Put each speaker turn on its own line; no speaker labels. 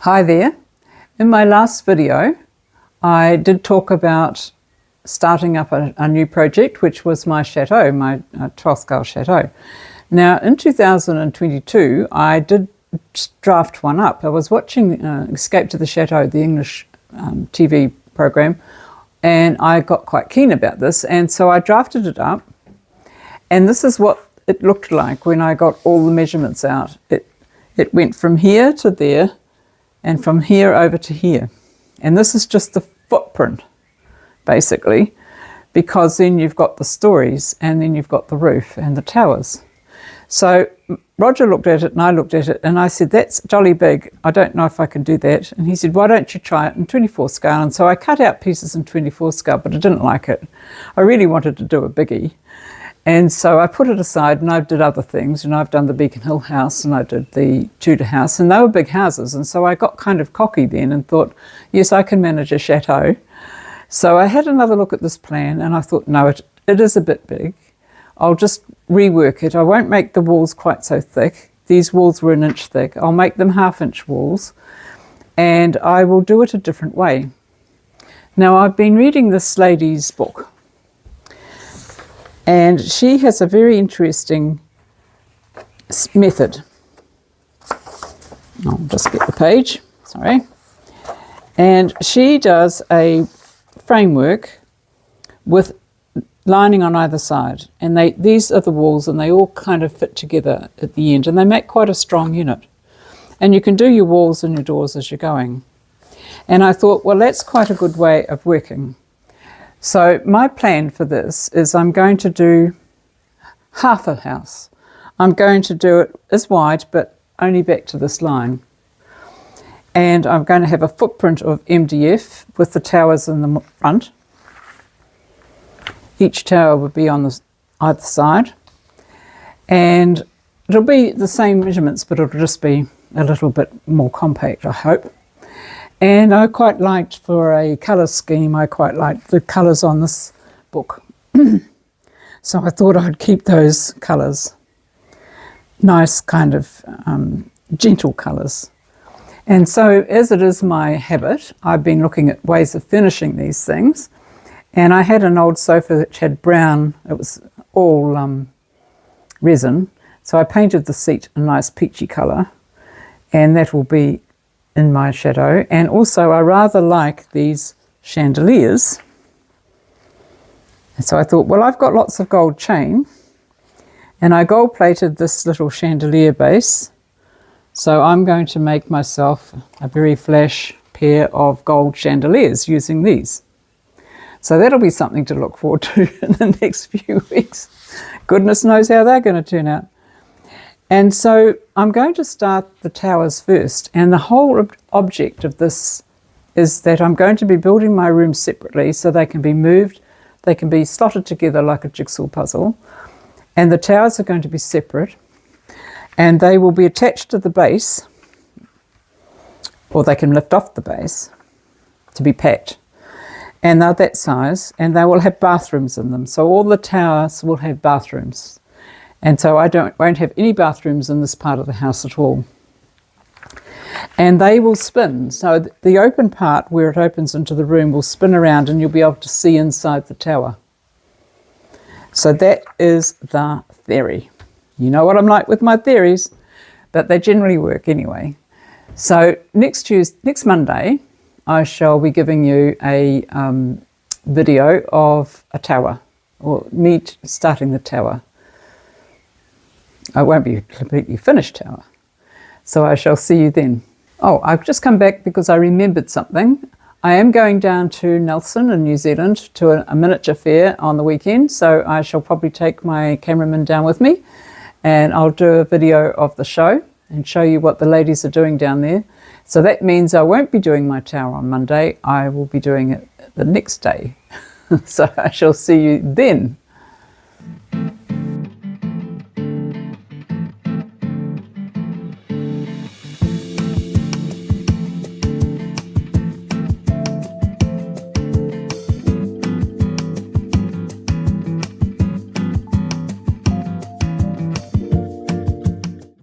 Hi there. In my last video, I did talk about starting up a new project, which was my chateau, my 12th scale chateau. Now, in 2022, I did draft one up. I was watching Escape to the Chateau, the English TV program, and I got quite keen about this, and so I drafted it up, and this is what it looked like when I got all the measurements out. It went from here to there, and from here over to here. And this is just the footprint, basically, because then you've got the stories, and then you've got the roof and the towers. So Roger looked at it, and I looked at it, and I said, that's jolly big. I don't know if I can do that. And he said, why don't you try it in 24 scale? And so I cut out pieces in 24 scale, but I didn't like it. I really wanted to do a biggie. And so I put it aside, and I did other things. And I've done the Beacon Hill house, and I did the Tudor house, and they were big houses. And so I got kind of cocky then and thought, yes, I can manage a chateau. So I had another look at this plan, and I thought, no, it is a bit big. I'll just rework it. I won't make the walls quite so thick. These walls were 1 inch thick. I'll make them 1/2 inch walls, and I will do it a different way. Now, I've been reading this lady's book, and she has a very interesting method. I'll just get the page, sorry. And she does a framework with lining on either side. And these are the walls, and they all kind of fit together at the end, and they make quite a strong unit. And you can do your walls and your doors as you're going. And I thought, well, that's quite a good way of working. So my plan for this is I'm going to do half a house. I'm going to do it as wide, but only back to this line. And I'm going to have a footprint of MDF with the towers in the front. Each tower would be on either side. And it'll be the same measurements, but it'll just be a little bit more compact, I hope. And I quite liked, for a colour scheme, I quite liked the colours on this book. So I thought I'd keep those colours. Nice kind of gentle colours. And so, as it is my habit, I've been looking at ways of finishing these things. And I had an old sofa which had brown, it was all resin. So I painted the seat a nice peachy colour, and that will be in my chateau. And also I rather like these chandeliers. And so I thought, well, I've got lots of gold chain, and I gold plated this little chandelier base. So I'm going to make myself a very flash pair of gold chandeliers using these. So that'll be something to look forward to in the next few weeks. Goodness knows how they're going to turn out. And so I'm going to start the towers first. And the whole object of this is that I'm going to be building my rooms separately so they can be moved. They can be slotted together like a jigsaw puzzle. And the towers are going to be separate. And they will be attached to the base, or they can lift off the base to be packed. And they're that size, and they will have bathrooms in them. So all the towers will have bathrooms. And so I won't have any bathrooms in this part of the house at all. And they will spin. So the open part where it opens into the room will spin around, and you'll be able to see inside the tower. So that is the theory. You know what I'm like with my theories, but they generally work anyway. So next Monday, I shall be giving you a video of a tower, or me starting the tower. I won't be a completely finished tower. So I shall see you then. Oh, I've just come back because I remembered something. I am going down to Nelson in New Zealand to a miniature fair on the weekend, so I shall probably take my cameraman down with me, and I'll do a video of the show and show you what the ladies are doing down there. So that means I won't be doing my tower on Monday. I will be doing it the next day. So I shall see you then.